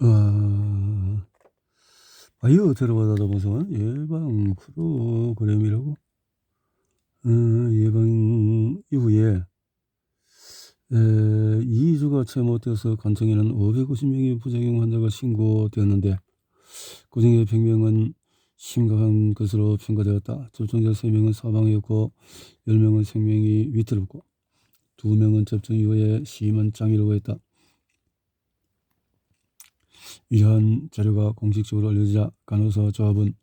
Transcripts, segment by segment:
어, 바이오 테러보다 무서운 예방 프로그램이라고. 예방 이후에 2주가 채 못돼서 간청에는 550명의 부작용 환자가 신고되었는데 그중에 100명은 심각한 것으로 평가되었다. 접종자 3명은 사망했고 10명은 생명이 위태롭고 2명은 접종 이후에 심한 장애를 했다. 이러한 자료가 공식적으로 알려지자 간호사 조합은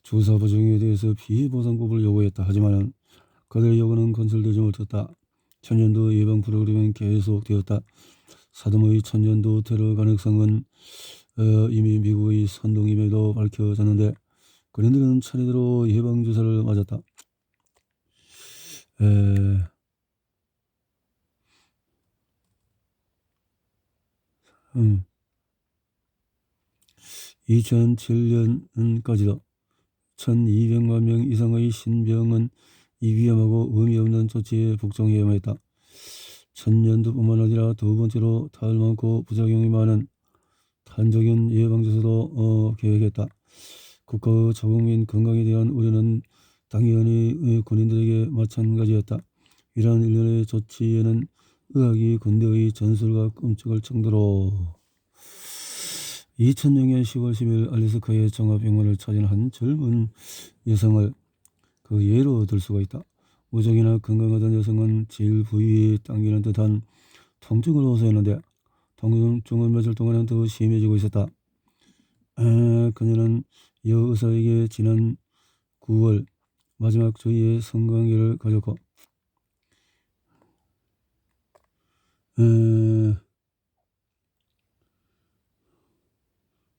주사 부작용에 대해서 비보상급을 요구했다. 하지만 그들의 요구는 건설되지 못했다. 천년도 예방 프로그램은 계속되었다. 사드모의 천년도 테러 가능성은 이미 미국의 선동임에도 밝혀졌는데 그린들은 차례대로 예방주사를 맞았다. 2007년까지도 1200만 명 이상의 신병은 이 위험하고 의미 없는 조치에 복종해야만 했다. 천년도뿐만 아니라 두 번째로 탈 많고 부작용이 많은 탄저균 예방주사도 계획했다. 국가의 자국민 건강에 대한 우려는 당연히 군인들에게 마찬가지였다. 이러한 일련의 조치에는 의학이 군대의 전술과 끔찍할 정도로 2000년에 10월 10일 알래스카의 종합병원을 찾은 한 젊은 여성을 그 예로 들 수가 있다. 무적이나 건강하던 여성은 질 부위에 당기는 듯한 통증을 호소했는데 통증은 며칠 동안은 더 심해지고 있었다. 그녀는 여의사에게 지난 9월 마지막 주의의 성관계를 가졌고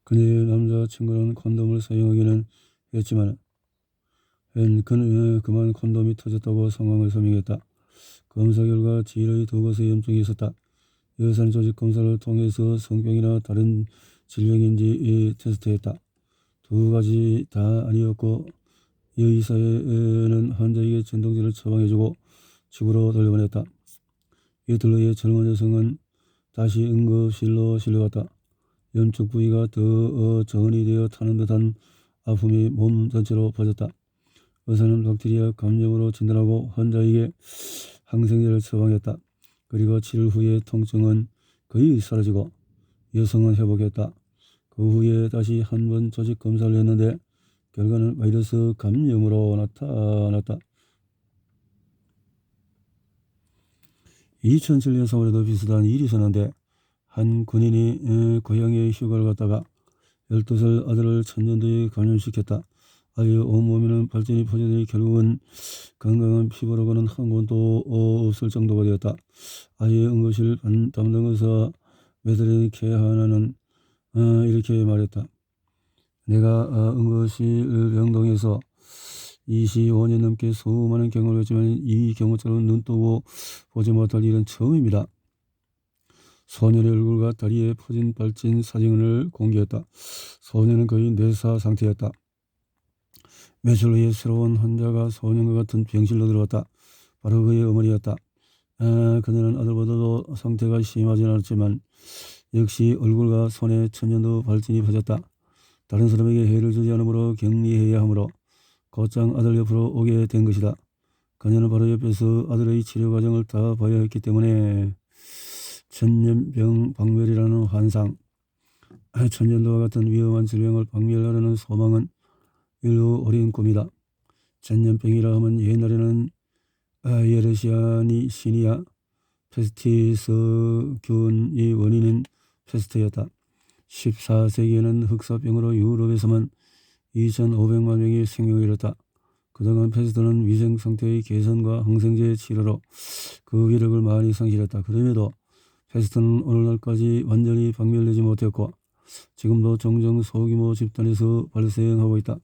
그녀의 남자친구는 콘돔을 사용하기는 했지만 그는 그만 콘돔이 터졌다고 상황을 설명했다. 검사 결과 질의 두 곳에 염증이 있었다. 여사는 조직 검사를 통해서 성병이나 다른 질병인지 테스트했다. 두 가지 다 아니었고 여의사는 환자에게 진통제를 처방해주고 집으로 돌려보냈다. 이틀 후에 젊은 여성은 다시 응급실로 실려갔다. 염증 부위가 더 전이 되어 타는 듯한 아픔이 몸 전체로 퍼졌다. 의사는 박테리아 감염으로 진단하고 환자에게 항생제를 처방했다. 그리고 7일 후에 통증은 거의 사라지고 여성은 회복했다. 그 후에 다시 한 번 조직 검사를 했는데 결과는 바이러스 감염으로 나타났다. 2007년 3월에도 비슷한 일이 있었는데 한 군인이 고향에 휴가를 갔다가 12살 아들을 천년도에 감염시켰다. 아이의 온몸에는 발진이 퍼지더니 결국은 건강한 피부로고는 한 곳도 없을 정도가 되었다. 아이의 응급실 담당 의사 메드린 케하나는 이렇게 말했다. 내가 응급실 병동에서 25년 넘게 수많은 경험을 했지만 이 경우처럼 눈 뜨고 보지 못할 일은 처음입니다. 소년의 얼굴과 다리에 퍼진 발진 사진을 공개했다. 소년은 거의 뇌사 상태였다. 며칠 후에 새로운 환자가 소년과 같은 병실로 들어왔다. 바로 그의 어머니였다. 그녀는 아들보다도 상태가 심하진 않았지만 역시 얼굴과 손에 천년도 발진이 퍼졌다. 다른 사람에게 해를 주지 않으므로 격리해야 하므로 곧장 아들 옆으로 오게 된 것이다. 그녀는 바로 옆에서 아들의 치료 과정을 다 봐야 했기 때문에 천년병 박멸이라는 환상, 천년도와 같은 위험한 질병을 박멸하려는 소망은 일루 어린 꿈이다. 천년병이라 하면 옛날에는 예르시아니시니아 페스티스균이 원인인 페스트였다. 14세기에는 흑사병으로 유럽에서만 2,500만 명이 생명을 잃었다. 그동안 페스트는 위생 상태의 개선과 항생제 치료로 그 위력을 많이 상실했다. 그럼에도 페스트는 오늘날까지 완전히 박멸되지 못했고 지금도 종종 소규모 집단에서 발생하고 있다.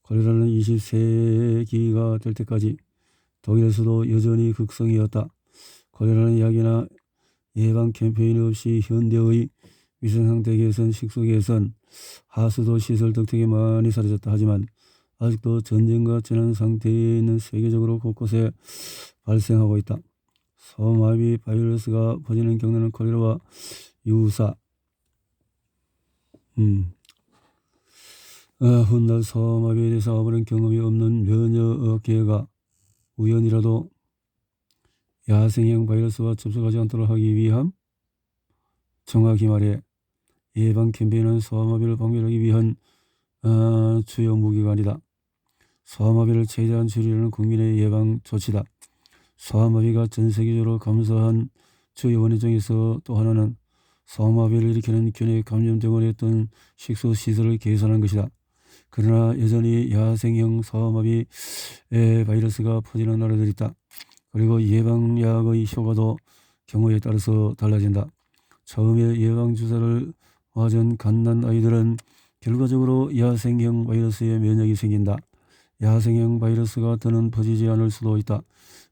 콜레라는 20세기가 될 때까지 독일에서도 여전히 극성이었다. 콜레라는 약이나 예방 캠페인 없이 현대의 위생상태 개선, 식수 개선, 하수도 시설 덕택에 많이 사라졌다. 하지만 아직도 전쟁과 재난 상태에 있는 세계적으로 곳곳에 발생하고 있다. 소마비 바이러스가 퍼지는 경로는 콜레라와 유사. 훗날 소아마비에 대해서 아무런 경험이 없는 면역계가 우연이라도 야생형 바이러스와 접촉하지 않도록 하기 위함, 정확히 말해 예방 캠페인은 소아마비를 박멸하기 위한 주요 무기가 아니다. 소아마비를 최대한 줄이려는 국민의 예방 조치다. 소아마비가 전 세계적으로 감소한 주요 원인 중에서 또 하나는 소아마비를 일으키는 균에 감염되곤 했던 식수시설을 개선한 것이다. 그러나 여전히 야생형 소아마비 바이러스가 퍼지는 나라들이 있다. 그리고 예방약의 효과도 경우에 따라서 달라진다. 처음에 예방주사를 맞은 갓난 아이들은 결과적으로 야생형 바이러스에 면역이 생긴다. 야생형 바이러스가 더는 퍼지지 않을 수도 있다.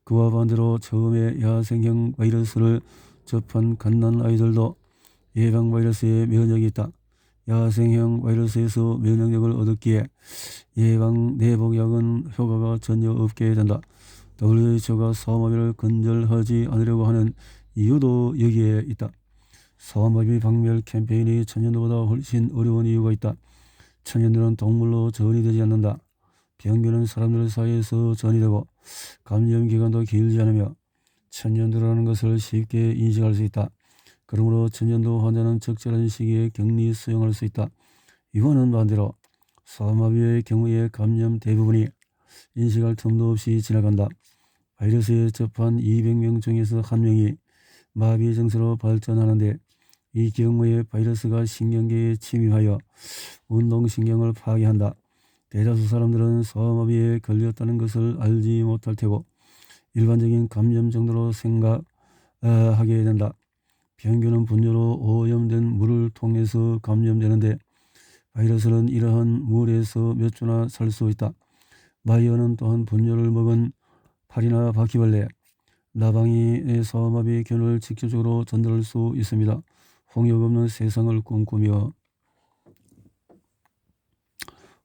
그와 반대로 처음에 야생형 바이러스를 접한 갓난 아이들도 예방 바이러스에 면역이 있다. 야생형 바이러스에서 면역력을 얻었기에 예방 내복약은 효과가 전혀 없게 된다. WHO가 소아마비를 근절하지 않으려고 하는 이유도 여기에 있다. 소아마비 박멸 캠페인이 천연두보다 훨씬 어려운 이유가 있다. 천연두는 동물로 전이되지 않는다. 병균은 사람들 사이에서 전이되고 감염 기간도 길지 않으며 천연두라는 것을 쉽게 인식할 수 있다. 그러므로 천연두 환자는 적절한 시기에 격리 수용할 수 있다. 이와는 반대로 소아마비의 경우에 감염 대부분이 인식할 틈도 없이 지나간다. 바이러스에 접한 200명 중에서 1명이 마비 증세로 발전하는데 이 경우에 바이러스가 신경계에 침입하여 운동신경을 파괴한다. 대다수 사람들은 소아마비에 걸렸다는 것을 알지 못할 테고 일반적인 감염 정도로 생각하게 된다. 병균은 분뇨로 오염된 물을 통해서 감염되는데 바이러스는 이러한 물에서 몇 주나 살 수 있다. 마이어는 또한 분뇨를 먹은 파리나 바퀴벌레, 나방이 소아마비 균을 직접적으로 전달할 수 있습니다. 홍역 없는 세상을 꿈꾸며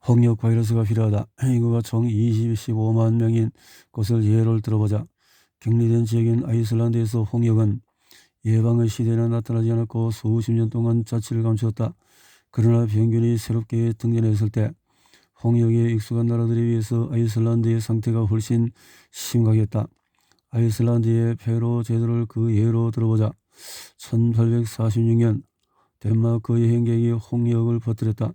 홍역 바이러스가 필요하다. 인구가 총 25만 명인 곳을 예를 들어보자. 격리된 지역인 아이슬란드에서 홍역은 예방의 시대에는 나타나지 않았고 수십 년 동안 자취를 감추었다. 그러나 병균이 새롭게 등장했을 때 홍역에 익숙한 나라들에 비해서 아이슬란드의 상태가 훨씬 심각했다. 아이슬란드의 페로 제도를 그 예로 들어보자. 1846년 덴마크 여행객이 홍역을 퍼뜨렸다.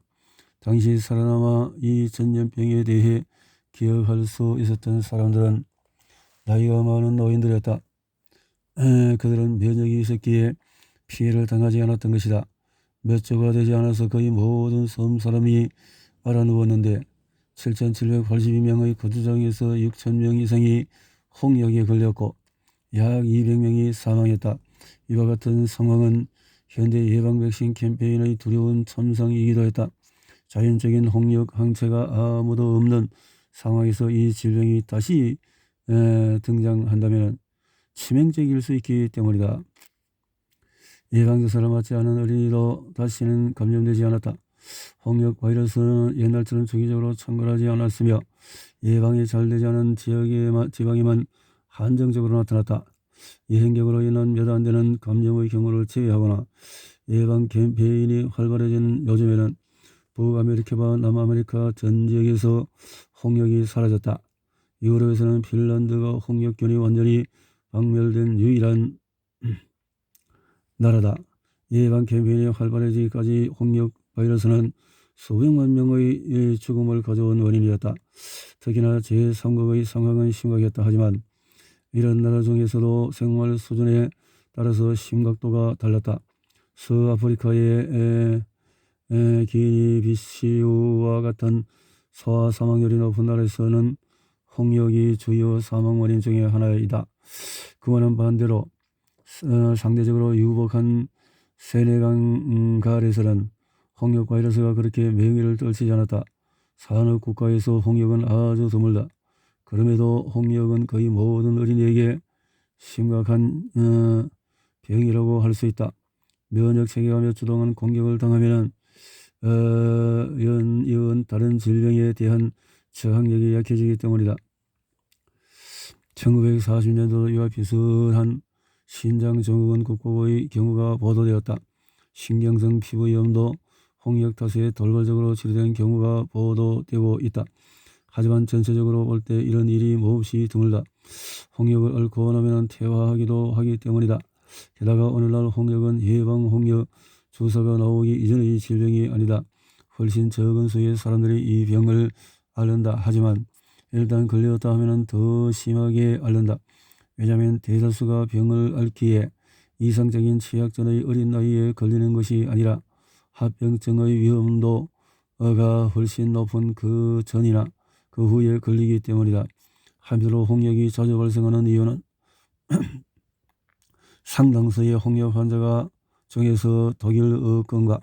당시 살아남아 이 전염병에 대해 기억할 수 있었던 사람들은 나이가 많은 노인들이었다. 그들은 면역이 있었기에 피해를 당하지 않았던 것이다. 몇 주가 되지 않아서 거의 모든 섬 사람이 알아누웠는데 7,782명의 거주장에서 6,000명 이상이 홍역에 걸렸고 약 200명이 사망했다. 이와 같은 상황은 현대 예방 백신 캠페인의 두려운 참상이기도 했다. 자연적인 홍역 항체가 아무도 없는 상황에서 이 질병이 다시 등장한다면 치명적일 수 있기 때문이다. 예방주사를 맞지 않은 어린이도 다시는 감염되지 않았다. 홍역 바이러스는 옛날처럼 주기적으로 창궐하지 않았으며 예방이 잘 되지 않은 지방에만 한정적으로 나타났다. 여행객으로 인한 몇 안 되는 감염의 경우를 제외하거나 예방 캠페인이 활발해진 요즘에는 북아메리카와 남아메리카 전 지역에서 홍역이 사라졌다. 유럽에서는 핀란드가 홍역균이 완전히 박멸된 유일한 나라다. 예방 캠페인이 활발해지기까지 홍역 바이러스는 수백만 명의 죽음을 가져온 원인이었다. 특히나 제3국의 상황은 심각했다. 하지만 이런 나라 중에서도 생활 수준에 따라서 심각도가 달랐다. 서아프리카의 기니비시우와 같은 소아 사망률이 높은 나라에서는 홍역이 주요 사망 원인 중에 하나이다. 그와는 반대로 상대적으로 유복한 세네갈에서는 홍역 바이러스가 그렇게 맹위를 떨치지 않았다. 산업 국가에서 홍역은 아주 드물다. 그럼에도 홍역은 거의 모든 어린이에게 심각한 병이라고 할 수 있다. 면역 체계가 몇 주 동안 공격을 당하면 이은 다른 질병에 대한 저항력이 약해지기 때문이다. 1940년도 이와 비슷한 신장 증후군 극복의 경우가 보도되었다. 신경성 피부염도 홍역 탓에 돌발적으로 치료된 경우가 보도되고 있다. 하지만 전체적으로 볼 때 이런 일이 몹시 드물다. 홍역을 앓고 나면 퇴화하기도 하기 때문이다. 게다가 오늘날 홍역은 예방 홍역 주사가 나오기 이전의 질병이 아니다. 훨씬 적은 수의 사람들이 이 병을 앓는다. 하지만 일단 걸렸다 하면 더 심하게 앓는다. 왜냐하면 대다수가 병을 앓기에 이상적인 취약전의 어린 나이에 걸리는 것이 아니라 합병증의 위험도가 훨씬 높은 그 전이나 그 후에 걸리기 때문이다. 한편으로 홍역이 자주 발생하는 이유는 상당수의 홍역 환자가 중에서 독일어권과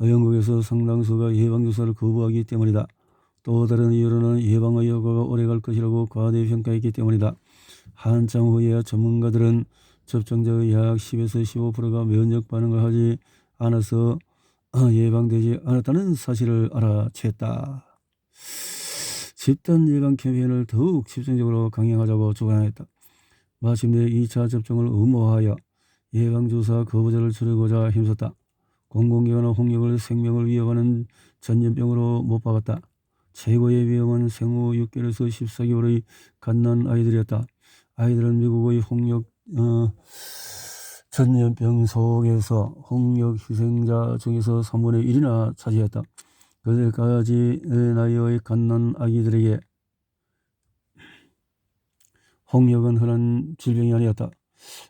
영국에서 상당수가 예방주사를 거부하기 때문이다. 또 다른 이유로는 예방의 효과가 오래갈 것이라고 과대평가했기 때문이다. 한참 후에야 전문가들은 접종자의 약 10에서 15%가 면역 반응을 하지 않아서 예방되지 않았다는 사실을 알아챘다. 집단 예방 캠페인을 더욱 집중적으로 강행하자고 주관했다. 마침내 2차 접종을 의무화하여 예방주사 거부자를 줄이고자 힘썼다. 공공기관은 홍역을 생명을 위협하는 전염병으로 못 박았다. 최고의 위험은 생후 6개월에서 14개월의 갓난 아이들이었다. 아이들은 미국의 홍역 전염병 속에서 홍역 희생자 중에서 3분의 1이나 차지했다. 그들까지 나이의 갓난 아기들에게 홍역은 흔한 질병이 아니었다.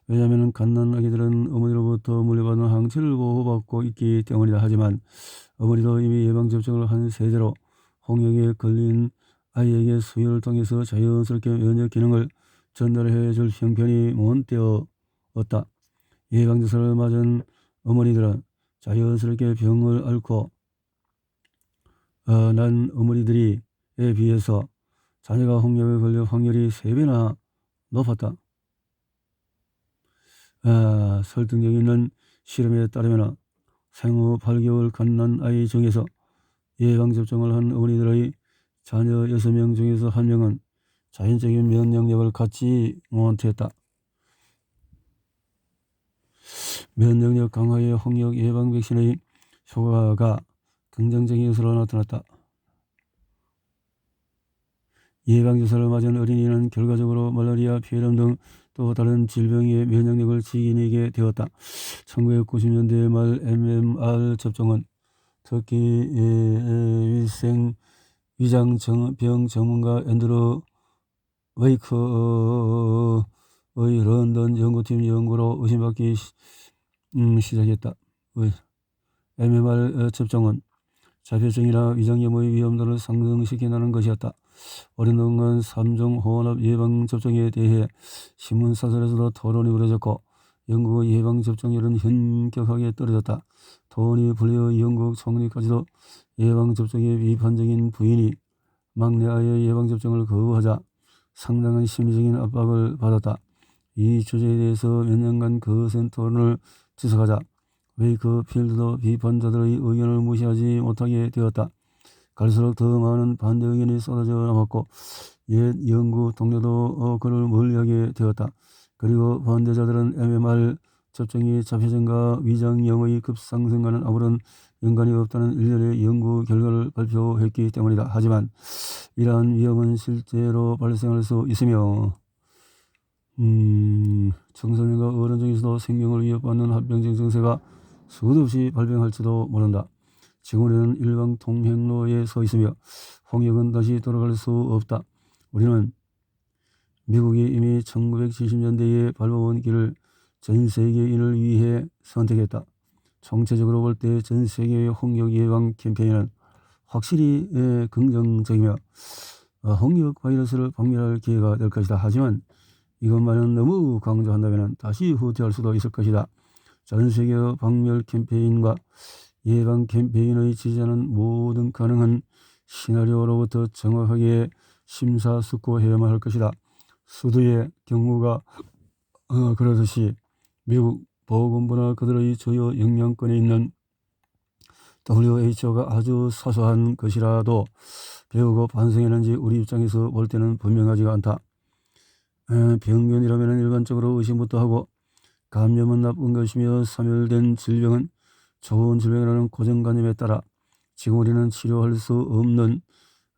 왜냐하면 갓난 아기들은 어머니로부터 물려받은 항체를 보호받고 있기 때문이다. 하지만 어머니도 이미 예방접종을 한 세대로 홍역에 걸린 아이에게 수혈을 통해서 자연스럽게 면역 기능을 전달해 줄 형편이 못되었다. 예방주사를 맞은 어머니들은 자연스럽게 병을 앓고 난 어머니들에 비해서 자녀가 홍역에 걸릴 확률이 3배나 높았다. 설득력 있는 실험에 따르면 생후 8개월 갓난 아이 중에서 예방접종을 한 어머니들의 자녀 6명 중에서 1명은 자연적인 면역력을 갖지 못했다. 면역력 강화의 홍역 예방 백신의 효과가 긍정적인 것으로 나타났다. 예방주사를 맞은 어린이는 결과적으로 말라리아, 폐렴 등 또 다른 질병의 면역력을 지니게 되었다. 1990년대 말 MMR 접종은 특히 위장병 전문가 앤드루 웨이크의 런던 연구팀 연구로 의심받기 시작했다. MMR 접종은 자폐증이나 위장염의 위험도를 상승시킨다는 것이었다. 오랜 동안 3종 혼합 예방접종에 대해 신문사설에서도 토론이 벌어졌고 영국의 예방접종률은 현격하게 떨어졌다. 토니 블레어 영국 총리까지도 예방접종에 비판적인 부인이 막내 아이의 예방접종을 거부하자 상당한 심리적인 압박을 받았다. 이 주제에 대해서 몇 년간 거센 토론을 지속하자 웨이크필드도 비판자들의 의견을 무시하지 못하게 되었다. 갈수록 더 많은 반대 의견이 쏟아져 나왔고 옛 연구 동료도 그를 멀리하게 되었다. 그리고 반대자들은 MMR 접종이 자폐증과 위장염의 급상승과는 아무런 연관이 없다는 일련의 연구 결과를 발표했기 때문이다. 하지만 이러한 위험은 실제로 발생할 수 있으며 청소년과 어른 중에서도 생명을 위협받는 합병증 증세가 수도 없이 발병할지도 모른다. 지금 일방 통행로에 서 있으며 홍역은 다시 돌아갈 수 없다. 우리는 미국이 이미 1970년대에 밟아온 길을 전 세계인을 위해 선택했다. 총체적으로 볼 때 전 세계의 홍역 예방 캠페인은 확실히 긍정적이며 홍역 바이러스를 박멸할 기회가 될 것이다. 하지만 이것만은 너무 강조한다면 다시 후퇴할 수도 있을 것이다. 전 세계 박멸 캠페인과 예방 캠페인의 지지자는 모든 가능한 시나리오로부터 정확하게 심사숙고해야만 할 것이다. 수두의 경우가 그러듯이 미국 보건부나 그들의 주요 영향권에 있는 WHO가 아주 사소한 것이라도 배우고 반성했는지 우리 입장에서 볼 때는 분명하지가 않다. 병변이라면 일반적으로 의심부터 하고 감염은 나쁜 것이며 사멸된 질병은 좋은 질병이라는 고정관념에 따라 지금 우리는 치료할 수 없는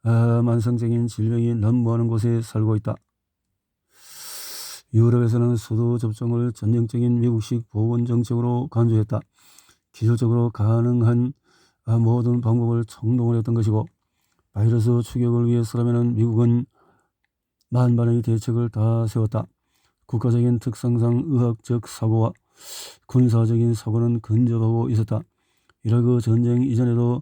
만성적인 질병이 난무하는 곳에 살고 있다. 유럽에서는 수도 접종을 전형적인 미국식 보건 정책으로 간주했다. 기술적으로 가능한 모든 방법을 총동원 했던 것이고, 바이러스 추격을 위해서라면 미국은 만반의 대책을 다 세웠다. 국가적인 특성상 의학적 사고와 군사적인 사고는 근접하고 있었다. 이라크 전쟁 이전에도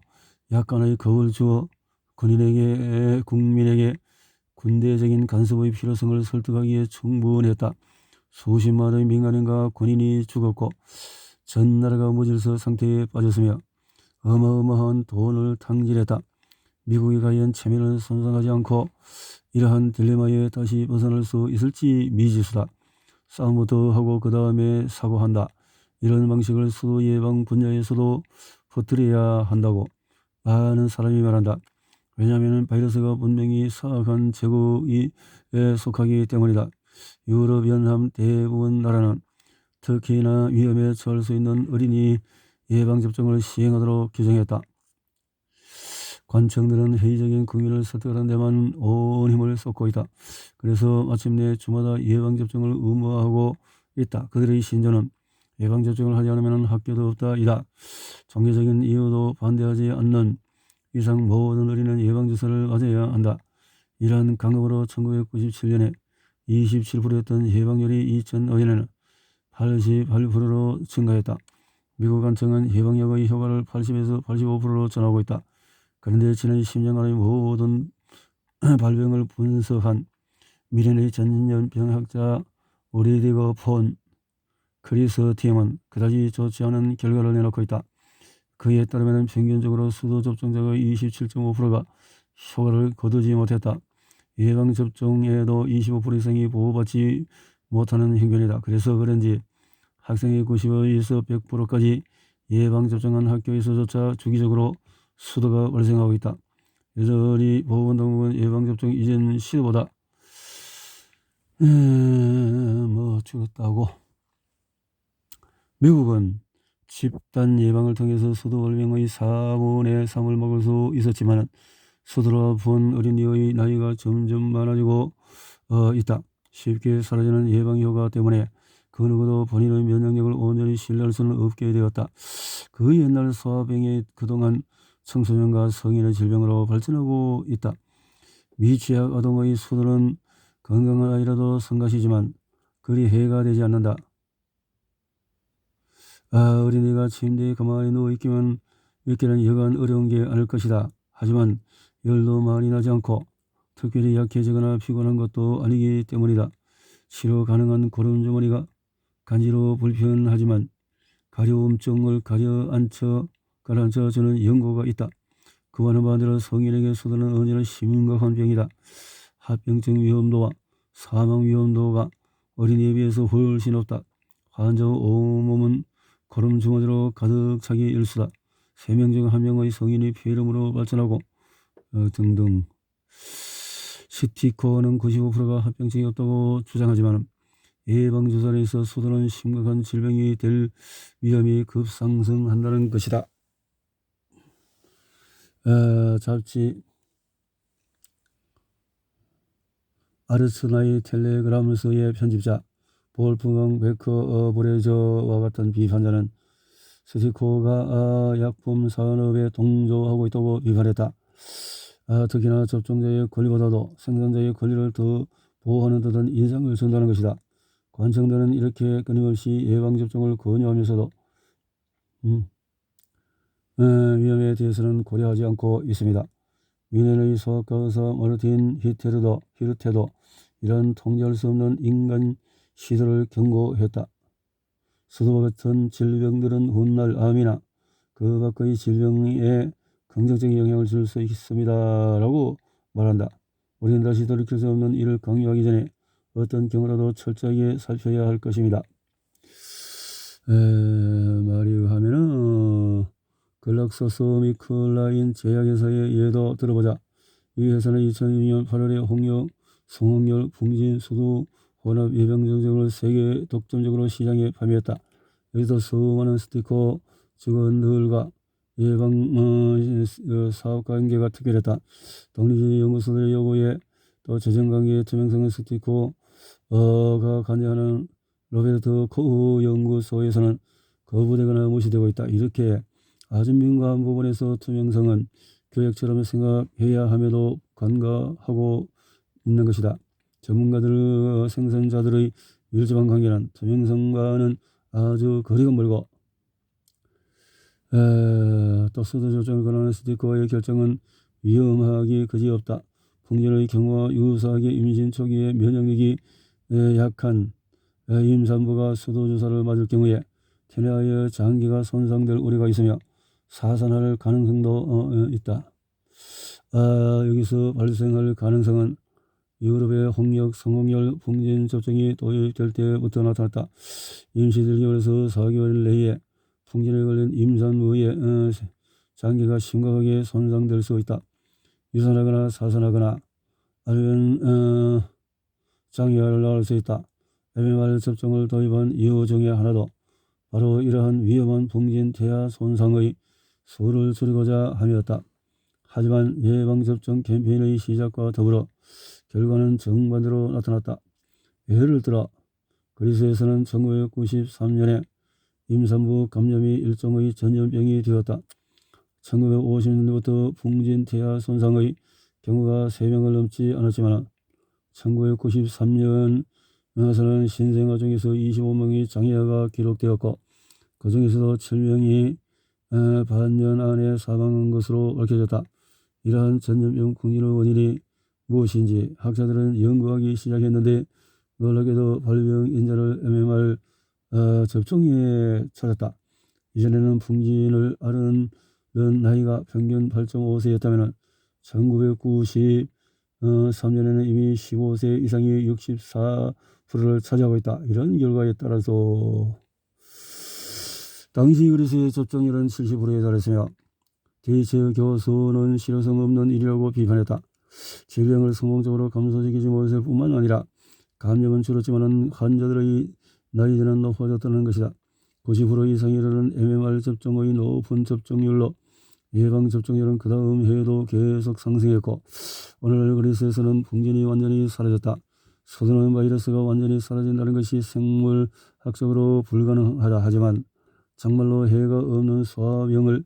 약간의 겁을 주어 국민에게 군대적인 간섭의 필요성을 설득하기에 충분했다. 수십만의 민간인과 군인이 죽었고 전 나라가 무질서 상태에 빠졌으며 어마어마한 돈을 탕진했다. 미국이 과연 체면을 손상하지 않고 이러한 딜레마에 다시 벗어날 수 있을지 미지수다. 싸움부터 하고 그 다음에 사고한다. 이런 방식을 수도 예방 분야에서도 퍼뜨려야 한다고 많은 사람이 말한다. 왜냐하면 바이러스가 분명히 사악한 제국에 속하기 때문이다. 유럽연합 대부분 나라는 특히나 위험에 처할 수 있는 어린이 예방접종을 시행하도록 규정했다. 관청들은 회의적인 국민을 설득하는 데만 온 힘을 쏟고 있다. 그래서 마침내 주마다 예방접종을 의무화하고 있다. 그들의 신조는 예방접종을 하지 않으면 학교도 없다 이다. 종교적인 이유도 반대하지 않는 이상 모든 어린이는 예방주사를 맞아야 한다. 이러한 강압으로 1997년에 27%였던 예방률이 2005년에는 88%로 증가했다. 미국 관청은 예방약의 효과를 80에서 85%로 전하고 있다. 그런데 지난 10년간의 모든 발병을 분석한 미래의 전염병학자 오리디거 폰 크리스티엠은 그다지 좋지 않은 결과를 내놓고 있다. 그에 따르면 평균적으로 수도 접종자의 27.5%가 효과를 거두지 못했다. 예방접종에도 25% 이상이 보호받지 못하는 형편이다. 그래서 그런지 학생의 90에서 100%까지 예방접종한 학교에서조차 주기적으로 수도가 발생하고 있다. 여전히 보건당국은 예방접종 이전 시도보다 줄었다고. 미국은 집단 예방을 통해서 수도 발병의 4분의 3을 막을 수 있었지만 수도로 본 어린이의 나이가 점점 많아지고 있다. 쉽게 사라지는 예방 효과 때문에 그 누구도 본인의 면역력을 온전히 신뢰할 수는 없게 되었다. 그 옛날 소아병이 그동안 청소년과 성인의 질병으로 발전하고 있다. 미취학 아동의 수도는 건강한 아이라도 성가시지만 그리 해가 되지 않는다. 어린이가 침대에 가만히 누워있기는 여간 어려운 게 아닐 것이다. 하지만 열도 많이 나지 않고 특별히 약해지거나 피곤한 것도 아니기 때문이다. 치료 가능한 고름주머니가 간지러워 불편하지만 가려움증을 가라앉혀주는 연고가 있다. 그와는 반대로 성인에게 수도는 언제나 심각한 병이다. 합병증 위험도와 사망 위험도가 어린이에 비해서 훨씬 높다. 환자의 온몸은 고름주머니로 가득 차기 일수다. 3명 중 1명의 성인이 폐렴으로 발전하고 등등. 시티코어는 95%가 합병증이 없다고 주장하지만 예방주사에 있어 수도는 심각한 질병이 될 위험이 급상승한다는 것이다. 잡지 아르츠나이 텔레그람스의 편집자 볼프강 베커 브레저와 같은 비판자는 스티코가 약품 산업에 동조하고 있다고 비판했다. 특히나 접종자의 권리보다도 생산자의 권리를 더 보호하는 듯한 인상을 준다는 것이다. 관청들은 이렇게 끊임없이 예방접종을 권유하면서도 위험에 대해서는 고려하지 않고 있습니다. 위넨의 소아과 의사 마르틴 히르테도 이런 통제할 수 없는 인간 시도를 경고했다. 수도와 같은 질병들은 훗날 암이나 그 밖의 질병에 긍정적인 영향을 줄 수 있습니다. 라고 말한다. 우리는 다시 돌이킬 수 없는 이를 강요하기 전에 어떤 경우라도 철저하게 살펴야 할 것입니다. 말이 하면은 글락소스미클라인 제약회사의 예도 들어보자. 이 회사는 2006년 8월에 송홍열 풍진 수도 혼합 예방접종을 세계 독점적으로 시장에 판매했다. 여기서 수많은 스티커 직원들과 예방 사업관계가 특별했다. 독립주의 연구소들의 요구에 또 재정관계의 투명성을 스티코가 관여하는 로베르트 코흐 연구소에서는 거부되거나 무시되고 있다. 이렇게 아주 민감한 부분에서 투명성은 교역처럼 생각해야 함에도 간과하고 있는 것이다. 전문가들, 생산자들의 밀접한 관계는 투명성과는 아주 거리가 멀고 또 수도 조정을 권하는 스티커의 결정은 위험하기 그지없다. 풍진의 경우와 유사하게 임신 초기에 면역력이 약한 임산부가 수도 주사를 맞을 경우에 태아의 장기가 손상될 우려가 있으며 사산할 가능성도 있다. 여기서 발생할 가능성은 유럽의 홍역, 성홍열, 풍진 접종이 도입될 때부터 나타났다. 임시 1개월에서 4개월 내에 풍진에 걸린 임산부의 장기가 심각하게 손상될 수 있다. 유산하거나 사산하거나 아니면 장애를 낳을 수 있다. MMR 접종을 도입한 이유 중에 하나도 바로 이러한 위험한 풍진 태아 손상의 수를 줄이고자 함이었다. 하지만 예방접종 캠페인의 시작과 더불어 결과는 정반대로 나타났다. 예를 들어 그리스에서는 1993년에 임산부 감염이 일종의 전염병이 되었다. 1950년부터 풍진 태아 손상의 경우가 3명을 넘지 않았지만 1993년에서는 신생아 중에서 25명의 장애아가 기록되었고 그 중에서도 7명이 반년 안에 사망한 것으로 밝혀졌다. 이러한 전염병 풍진의 원인이 무엇인지 학자들은 연구하기 시작했는데 놀랍게도 발병 인자를 MMR 접종에 찾았다. 이전에는 풍진을 앓는 나이가 평균 8.5세였다면 1993년에는 이미 15세 이상이 64%를 차지하고 있다. 이런 결과에 따라서 당시 그리스의 접종률은 70%에 달했으며 대체 교수는 실효성 없는 일이라고 비판했다. 질병을 성공적으로 감소시키지 못했을 뿐만 아니라 감염은 줄었지만 환자들의 나이대는 높아졌다는 것이다. 90% 이상에 이르는 MMR 접종의 높은 접종률로 예방접종률은 그 다음 해에도 계속 상승했고 오늘 그리스에서는 풍진이 완전히 사라졌다. 소드는 바이러스가 완전히 사라진다는 것이 생물학적으로 불가능하다. 하지만 정말로 해가 없는 소아병을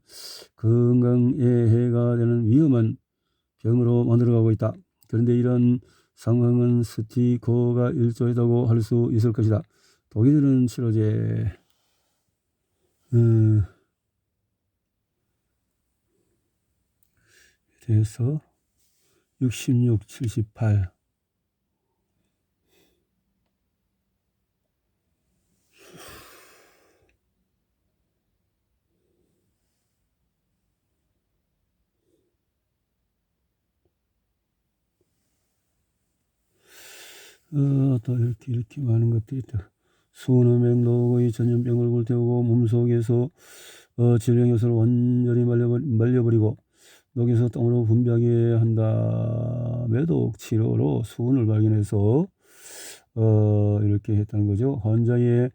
건강에 해가 되는 위험한 병으로 만들어가고 있다. 그런데 이런 상황은 스티커가 일조했다고 할 수 있을 것이다. 독일은 치료제 대해서 66, 78 또 이렇게 많은 것들이 있다. 수은의 맥록의 전염병을 불태우고 몸속에서 질병 요소를 완전히 말려버리고 녹여서 똥으로 분비하게 한다. 매독 치료로 수은을 발견해서 이렇게 했다는 거죠. 환자의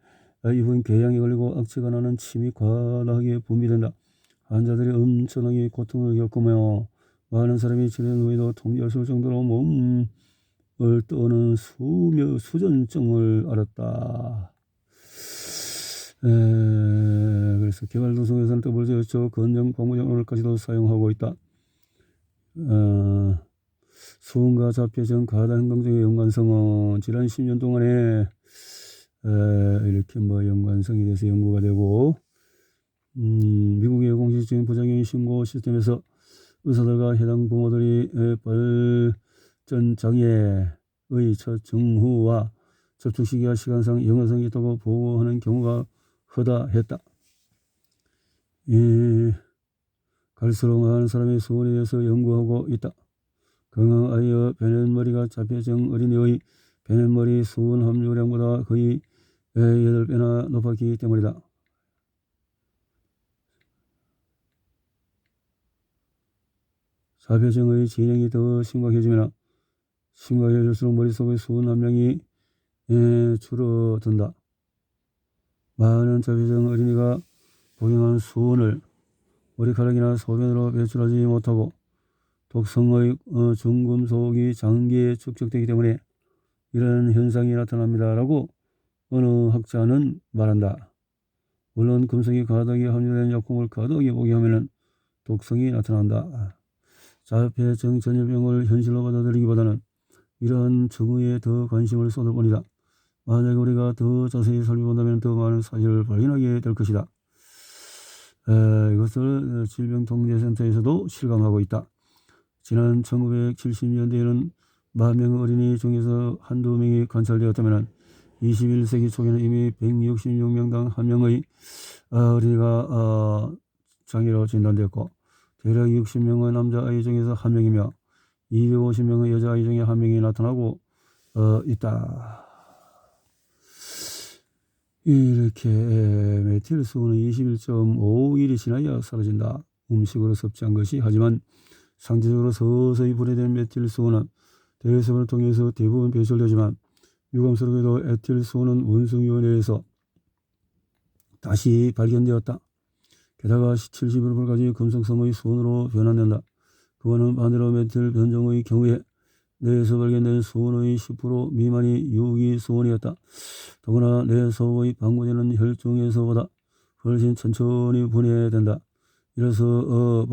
입은 궤양에 걸리고 악취가 나는 침이 과다하게 분비된다. 환자들이 엄청나게 고통을 겪으며 많은 사람이 치료 후에도 통제할 수 없을 정도로 몸을 떠는 수전증을 앓았다. 그래서 개발도상에서는 WHO 건강 공무원을까지도 사용하고 있다. 수은과 자폐증 가다 행동적인 연관성은 지난 10년 동안에 이렇게 연관성에 대해서 연구가 되고 미국의 공식적인 부작용 신고 시스템에서 의사들과 해당 부모들이 발전 장애의 첫 증후와 접촉 시기와 시간상 연관성이 있다고 보고하는 경우가 허다했다. 갈수록 많은 사람이 수은에 대해서 연구하고 있다. 건강 아이의 베넷머리가 자폐증 어린이의 베넷머리 수은 함유량보다 거의 8배나 높았기 때문이다. 자폐증의 진행이 더 심각해질수록 머릿속의 수은 함량이 줄어든다. 많은 자폐증 어린이가 복용한 수은을 머리카락이나 소변으로 배출하지 못하고 독성의 중금속이 장기에 축적되기 때문에 이런 현상이 나타납니다. 라고 어느 학자는 말한다. 물론 금속이 가득히 함유된 약품을 가득히 복용하면 독성이 나타난다. 자폐증 전염병을 현실로 받아들이기보다는 이러한 증후에 더 관심을 쏟을 뿐이다. 만약 우리가 더 자세히 살펴본다면 더 많은 사실을 발견하게 될 것이다. 이것을 질병통제센터에서도 실감하고 있다. 지난 1970년대에는 10,000명 어린이 중에서 한두 명이 관찰되었다면 21세기 초에는 이미 166명당 1명의 어린이가 장애로 진단되었고 대략 60명의 남자아이 중에서 1명이며 250명의 여자아이 중에 1명이 나타나고 있다. 이렇게 메틸수는 21.5일이 지나야 사라진다. 음식으로 섭취한 것이 하지만 상대적으로 서서히 분해된 메틸수는 대회습을 통해서 대부분 배출되지만 유감스럽게도 에틸수는 원숭이원에서 다시 발견되었다. 게다가 71%까지 금속성의 수은으로 변환된다. 그거는 반대로 메틸 변종의 경우에 뇌에서 발견된 수은의 10% 미만이 유기수은이었다. 더구나 뇌 속의 방부제는 혈중에서보다 훨씬 천천히 분해된다. 이래서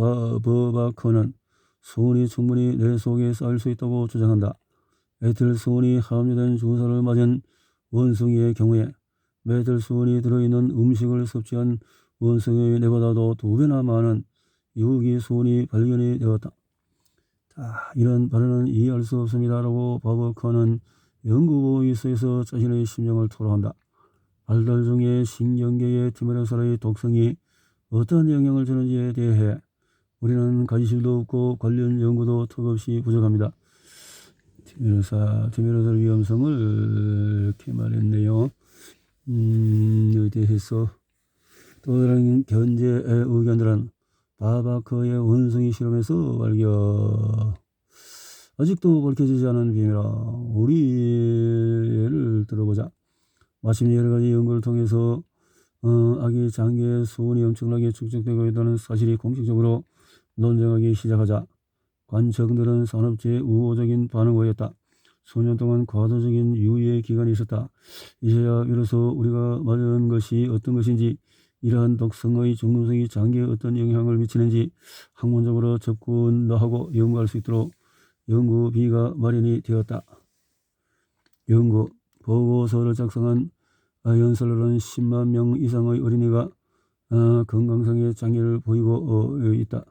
버바커는 수은이 충분히 뇌 속에 쌓일 수 있다고 주장한다. 메틸수은이 함유된 주사를 맞은 원숭이의 경우에 메틸수은이 들어있는 음식을 섭취한 원숭이의 뇌보다도 2배나 많은 유기수은이 발견이 되었다. 이런 발언은 이해할 수 없습니다. 라고 버버커는 연구보고서에서 자신의 심정을 토로한다. 발달 중에 신경계의 티메라솔의 독성이 어떤 영향을 주는지에 대해 우리는 관심도 없고 관련 연구도 턱없이 부족합니다. 티메라솔 위험성을 이렇게 말했네요. 여기에 대해서 또 다른 견제 의견들은 바바커의 원숭이 실험에서 발견. 아직도 밝혀지지 않은 비밀아. 우리 예를 들어보자. 마침 여러가지 연구를 통해서 아기 장기의 수은이 엄청나게 축적되고 있다는 사실이 공식적으로 논쟁하기 시작하자 관측들은 산업체의 우호적인 반응을 보였다. 수년 동안 과도적인 유예 기간이 있었다. 이제야 비로소 우리가 맞은 것이 어떤 것인지 이러한 독성의 중금속이 장기에 어떤 영향을 미치는지 학문적으로 접근하고 연구할 수 있도록 연구비가 마련이 되었다. 연구 보고서를 작성한 연설로는 10만 명 이상의 어린이가 건강상의 장애를 보이고 있다.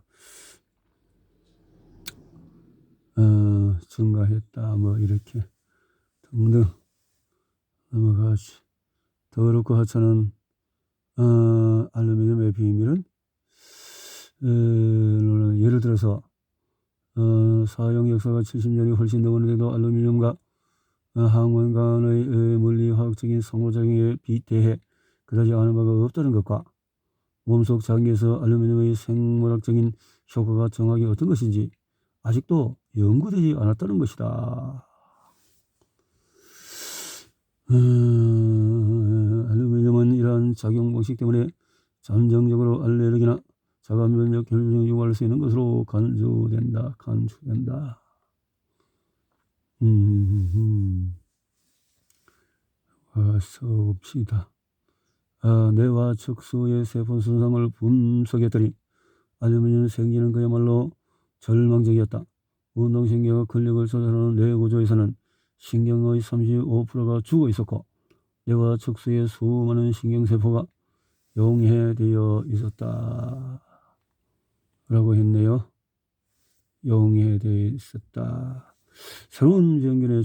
증가했다. 뭐 이렇게 등등 넘어가지. 더럽고 하찮은 알루미늄의 비밀은 예를 들어서 사용 역사가 70년이 훨씬 넘었는데도 알루미늄과 항원 간의 물리화학적인 상호작용에 대해 그다지 아는 바가 없다는 것과 몸속 장기에서 알루미늄의 생물학적인 효과가 정확히 어떤 것인지 아직도 연구되지 않았다는 것이다. 알루미늄은 이러한 작용 방식 때문에 잠정적으로 알레르기나 자가면역 결핍증을 유발할 수 있는 것으로 간주된다. 써봅시다. 뇌와 척수의 세포 손상을 분석했더니 알루미늄 생기는 그야말로 절망적이었다. 운동신경과 근력을 조절하는 뇌 구조에서는 신경의 35%가 죽어 있었고 뇌와 척수의 수많은 신경세포가 용해되어 있었다. 라고 했네요. 용해되어 있었다. 새로운 병균의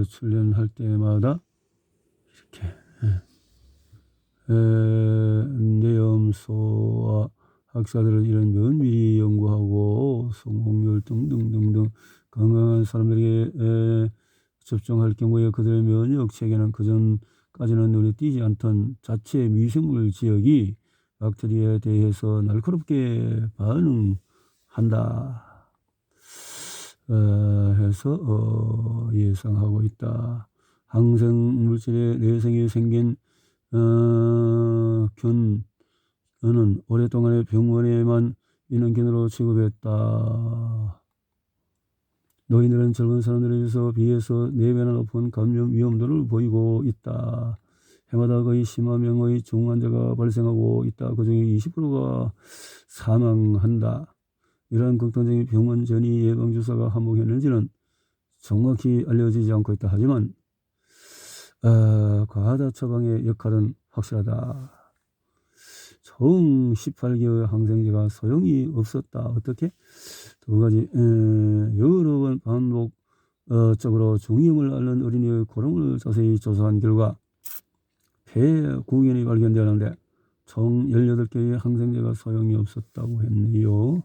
출현할 때마다 이렇게 뇌염소와 학사들은 이런 면밀히 연구하고 성공률 등등등등 건강한 사람들에게 접종할 경우에 그들의 면역 체계는 그전까지는 눈에 띄지 않던 자체 미생물 지역이 박테리아에 대해서 날카롭게 반응한다 해서 예상하고 있다. 항생 물질의 내성이 생긴 균은 오랫동안의 병원에만 있는 균으로 취급했다. 노인들은 젊은 사람들에 비해서 4배나 높은 감염 위험도를 보이고 있다. 해마다 거의 10만 명의 중환자가 발생하고 있다. 그중에 20%가 사망한다. 이러한 걱정적인 병원 전이 예방주사가 한몫했는지는 정확히 알려지지 않고 있다. 하지만 과다 처방의 역할은 확실하다. 총 18개의 항생제가 소용이 없었다. 어떻게? 2가지 여러 번 반복적으로 중이염을 앓는 어린이의 고름을 자세히 조사한 결과 폐에 구균이 발견되었는데 총 18개의 항생제가 소용이 없었다고 했네요.